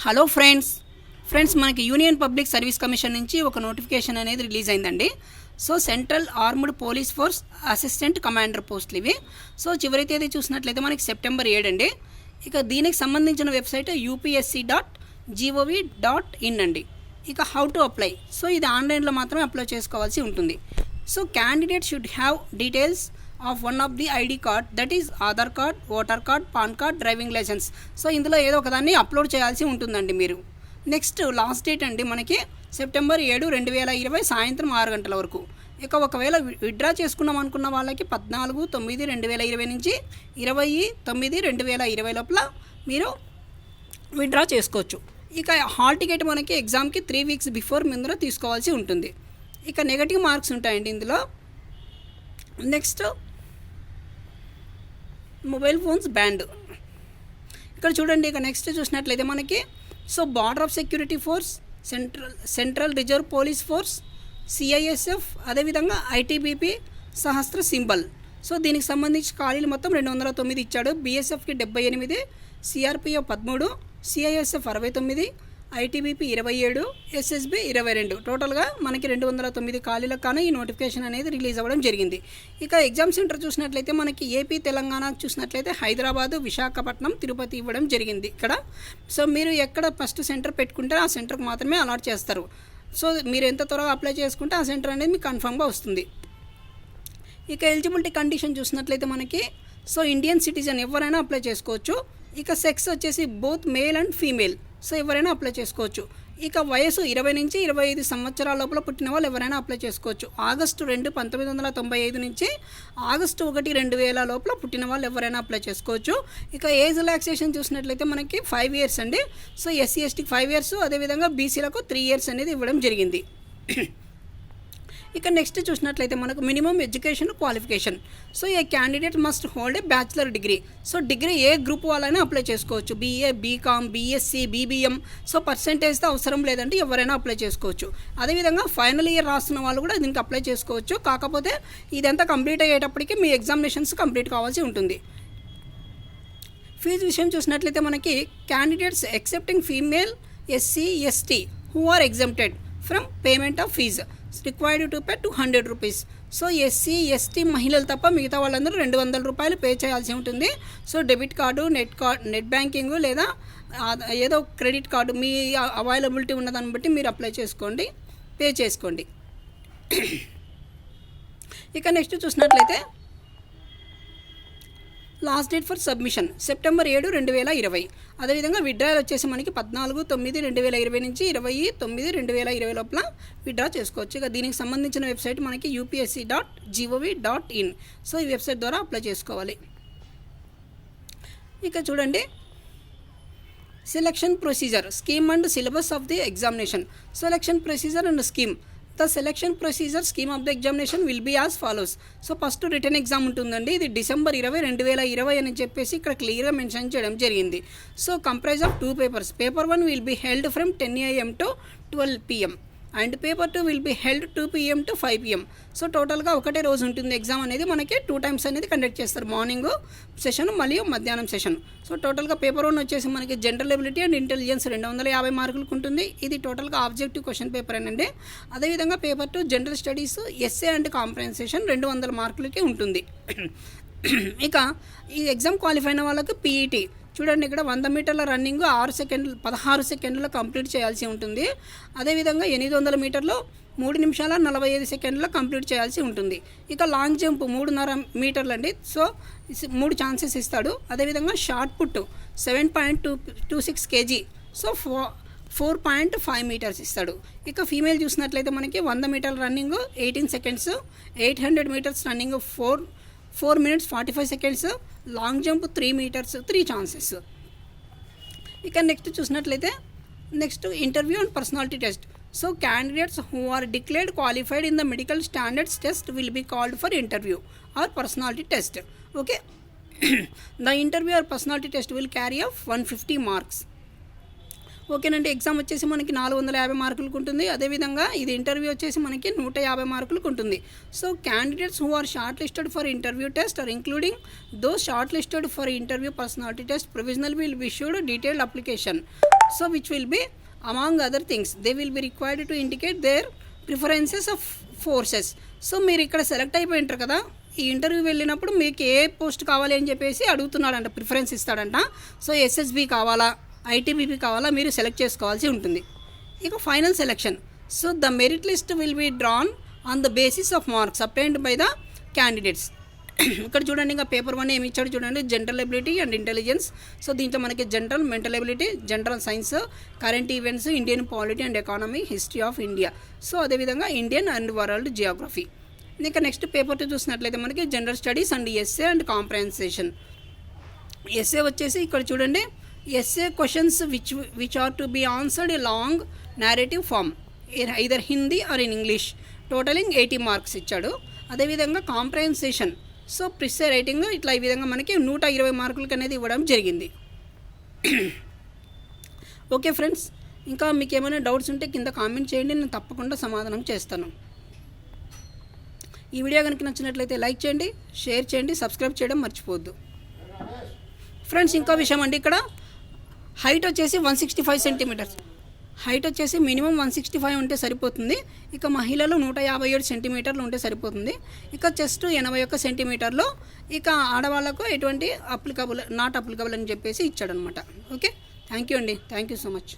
Hello friends మనకి union public service commission నుంచి ఒక నోటిఫికేషన్ అనేది రిలీజ్ అయిందండి. So central armed police force assistant commander పోస్టులు ఇవి. సో చివరి తేదీ చూసినట్లయితే మనకి సెప్టెంబర్ 7 అండి. ఇక దీనికి సంబంధించిన వెబ్సైట్ upsc.gov.in అండి. ఇక హౌ టు అప్లై, సో ఇది ఆన్లైన్లో మాత్రమే అప్లై చేసుకోవాల్సి ఉంటుంది. So candidate should have details of one of the ID card, that is Aadhaar card, voter card, PAN card, driving licence. సో ఇందులో ఏదో ఒకదాన్ని అప్లోడ్ చేయాల్సి ఉంటుందండి మీరు. నెక్స్ట్ లాస్ట్ డేట్ అండి మనకి సెప్టెంబర్ 7, 2020 సాయంత్రం 6 గంటల వరకు. ఇక ఒకవేళ విత్డ్రా చేసుకున్నాం అనుకున్న వాళ్ళకి 14/9/2020 నుంచి 20/9/2020 లోపల మీరు విత్డ్రా చేసుకోవచ్చు. ఇక హాల్ టికెట్ మనకి ఎగ్జామ్కి 3 వీక్స్ బిఫోర్ ముందర తీసుకోవాల్సి ఉంటుంది. ఇక నెగటివ్ మార్క్స్ ఉంటాయండి ఇందులో. Next mobile phones band. ఇక్కడ చూడండి, ఇక నెక్స్ట్ చూసినట్లయితే మనకి so border of security force, central reserve police force, CISF, అదేవిధంగా ఐటీబీపీ, సహస్ర సింబల్. సో దీనికి సంబంధించి ఖాళీలు మొత్తం 209 ఇచ్చాడు. బీఎస్ఎఫ్కి 78, సిఆర్పిఎఫ్ 13, సిఐఎస్ఎఫ్ 69, ఐటీబీపీ 27, ఎస్ఎస్బి 22. టోటల్గా మనకి 209 ఖాళీలకు కానీ ఈ నోటిఫికేషన్ అనేది రిలీజ్ అవ్వడం జరిగింది. ఇక ఎగ్జామ్ సెంటర్ చూసినట్లయితే మనకి ఏపీ, తెలంగాణ చూసినట్లయితే హైదరాబాదు, విశాఖపట్నం, తిరుపతి ఇవ్వడం జరిగింది ఇక్కడ. సో మీరు ఎక్కడ ఫస్ట్ సెంటర్ పెట్టుకుంటే ఆ సెంటర్కి మాత్రమే అలాట్ చేస్తారు. సో మీరు ఎంత త్వరగా అప్లై చేసుకుంటే ఆ సెంటర్ అనేది మీకు కన్ఫర్మ్గా వస్తుంది. ఇక ఎలిజిబిలిటీ కండిషన్ చూసినట్లయితే మనకి సో ఇండియన్ సిటిజన్ ఎవరైనా అప్లై చేసుకోవచ్చు. ఇక సెక్స్ వచ్చేసి both male and female, so ఎవరైనా అప్లై చేసుకోవచ్చు. ఇక వయసు 20 నుంచి 25 సంవత్సరాల లోపల పుట్టిన వాళ్ళు ఎవరైనా అప్లై చేసుకోవచ్చు. ఆగస్టు 2, 1995 నుంచి ఆగస్టు 1, 2000 లోపల పుట్టిన వాళ్ళు ఎవరైనా అప్లై చేసుకోవచ్చు. ఇక ఏజ్ రిలాక్సేషన్ చూసినట్లయితే మనకి 5 ఇయర్స్ అండి. సో ఎస్సీ ఎస్టీకి 5 ఇయర్స్, అదేవిధంగా బీసీలకు 3 ఇయర్స్ అనేది ఇవ్వడం జరిగింది. ఇక నెక్స్ట్ చూసినట్లయితే మనకు minimum education qualification. So a candidate must hold a bachelor degree. So degree ఏ గ్రూప్ వాళ్ళైనా అప్లై చేసుకోవచ్చు. BA, BCom, BSc, BBM. So పర్సెంటేజ్తో అవసరం లేదంటే ఎవరైనా అప్లై చేసుకోవచ్చు. అదేవిధంగా ఫైనల్ ఇయర్ రాస్తున్న వాళ్ళు కూడా దీనికి అప్లై చేసుకోవచ్చు. కాకపోతే ఇదంతా కంప్లీట్ అయ్యేటప్పటికి మీ ఎగ్జామినేషన్స్ కంప్లీట్ కావాల్సి ఉంటుంది. ఫీజు విషయం చూసినట్లయితే మనకి candidates excepting female, SC, ST who are exempted from payment of fees required to pay 200 rupees. So SC, ST మహిళలు తప్ప మిగతా వాళ్ళందరూ 200 రూపాయలు పే చేయాల్సి ఉంటుంది. So debit card, net banking లేదా ఏదో క్రెడిట్ కార్డు మీ అవైలబిలిటీ ఉన్నదాన్ని బట్టి మీరు అప్లై చేసుకోండి, పే చేసుకోండి. ఇక నెక్స్ట్ చూసినట్లయితే last date for submission September 7, 2020. అదేవిధంగా విత్డ్రాయల్ వచ్చేసి మనకి 14/9/2020 నుంచి 20/9/2020 లోపల విత్డ్రా చేసుకోవచ్చు. ఇక దీనికి సంబంధించిన వెబ్సైట్ మనకి upsc.gov.in. సో ఈ వెబ్సైట్ ద్వారా అప్లై చేసుకోవాలి. ఇక చూడండి, selection procedure, scheme and syllabus of the examination. Selection procedure and scheme. The selection procedure scheme of the examination will be as follows. So first written exam ఉంటుందండి. ఇది December 20, 2020 అని చెప్పేసి ఇక్కడ క్లియర్గా మెన్షన్ చేయడం జరిగింది. So comprise of 2 papers. Paper 1 will be held from 10 AM to 12 PM and paper 2 will be held 2 PM to 5 PM. So టోటల్గా ఒకటే రోజు ఉంటుంది ఎగ్జామ్ అనేది. మనకి 2 టైమ్స్ అనేది కండక్ట్ చేస్తారు, మార్నింగ్ సెషన్ మరియు మధ్యాహ్నం సెషన్. సో టోటల్గా పేపర్ 1 వచ్చేసి మనకి జనరల్ ఎబిలిటీ అండ్ ఇంటెలిజెన్స్ 250 మార్కులకు ఉంటుంది. ఇది టోటల్గా ఆబ్జెక్టివ్ క్వశ్చన్ పేపర్ అండి. అదేవిధంగా paper 2 general studies, essay and comprehension 200 మార్కులకి ఉంటుంది. ఇక ఈ ఎగ్జామ్ క్వాలిఫై అయిన వాళ్ళకి పీఈటీ చూడండి, ఇక్కడ 100 మీటర్ల రన్నింగ్ 16 సెకండ్లలో కంప్లీట్ చేయాల్సి ఉంటుంది. అదేవిధంగా 800 మీటర్లు 3 నిమిషాల 45 సెకండ్లలో కంప్లీట్ చేయాల్సి ఉంటుంది. ఇక లాంగ్ జంప్ 3.5 మీటర్లు అండి. సో 3 ఛాన్సెస్ ఇస్తాడు. అదేవిధంగా షార్ట్ పుట్ 7.26 kg. సో 4.5 మీటర్స్ ఇస్తాడు. ఇక ఫీమేల్ చూసినట్లయితే మనకి 100 మీటర్ల running 18 seconds, 800 metres running 4 minutes 45 seconds, long jump 3 metres 3 chances. ఇక నెక్స్ట్ చూసినట్లయితే next interview and personality test. So candidates who are declared qualified in the medical standards test will be called for interview or personality test. Okay, the interview or personality test will carry of 150 marks. ఓకేనండి. Exam వచ్చేసి మనకి 450 మార్కులకు ఉంటుంది. అదేవిధంగా ఇది interview వచ్చేసి మనకి 150 మార్కులకు ఉంటుంది. So candidates who are short listed for interview test are including those short listed for interview personality test provisional will be issued detailed application so which will be among other things they will be required to indicate their preferences of forces. So మీరు ఇక్కడ select అయిపోయి ఉంటారు కదా, ఈ interview వెళ్ళినప్పుడు మీకు ఏ post కావాలి అని చెప్పేసి అడుగుతున్నాడంట, ప్రిఫరెన్స్ ఇస్తాడంట. సో ఎస్ఎస్బి కావాలా, ఐటీబీపీ కావాలా, మీరు సెలెక్ట్ చేసుకోవాల్సి ఉంటుంది. ఇక final selection. So the merit list will be drawn on the basis of marks obtained by the candidates. ఇక్కడ చూడండి, ఇంకా పేపర్ 1 ఏమి ఇచ్చాడు చూడండి, general ability and intelligence. So దీంట్లో మనకి general, mental ability, general science, current events, Indian polity and economy, history of India, so అదేవిధంగా Indian and world Geography. ఇంకా నెక్స్ట్ పేపర్ 2 చూసినట్లయితే మనకి general studies and essay and comprehension. Essay వచ్చేసి ఇక్కడ చూడండి, essay questions which are to be answered a long narrative form either Hindi or in English, totalling 80 marks ఇచ్చాడు. అదేవిధంగా కాంప్రహెన్సేషన్, so ప్రిసే writing, ఇట్లా ఈ విధంగా మనకి 120 మార్కులకి అనేది ఇవ్వడం జరిగింది. ఓకే ఫ్రెండ్స్, ఇంకా మీకు ఏమైనా డౌట్స్ ఉంటే కింద కామెంట్ చేయండి, నేను తప్పకుండా సమాధానం చేస్తాను. ఈ వీడియో కనుక నచ్చినట్లయితే లైక్ చేయండి, షేర్ చేయండి, సబ్స్క్రైబ్ చేయడం మర్చిపోవద్దు. ఫ్రెండ్స్ ఇంకో విషయం అండి, ఇక్కడ హైట్ వచ్చేసి 165 సెంటీమీటర్స్, హైట్ వచ్చేసి మినిమం 165 ఉంటే సరిపోతుంది. ఇక మహిళలు 157 సెంటీమీటర్లు ఉంటే సరిపోతుంది. ఇక చెస్ట్ 81 సెంటీమీటర్లు. ఇక ఆడవాళ్ళకు ఎటువంటి నాట్ అప్లికబుల్ అని చెప్పేసి ఇచ్చాడనమాట. ఓకే, థ్యాంక్ యూ అండి, థ్యాంక్ యూ సో మచ్.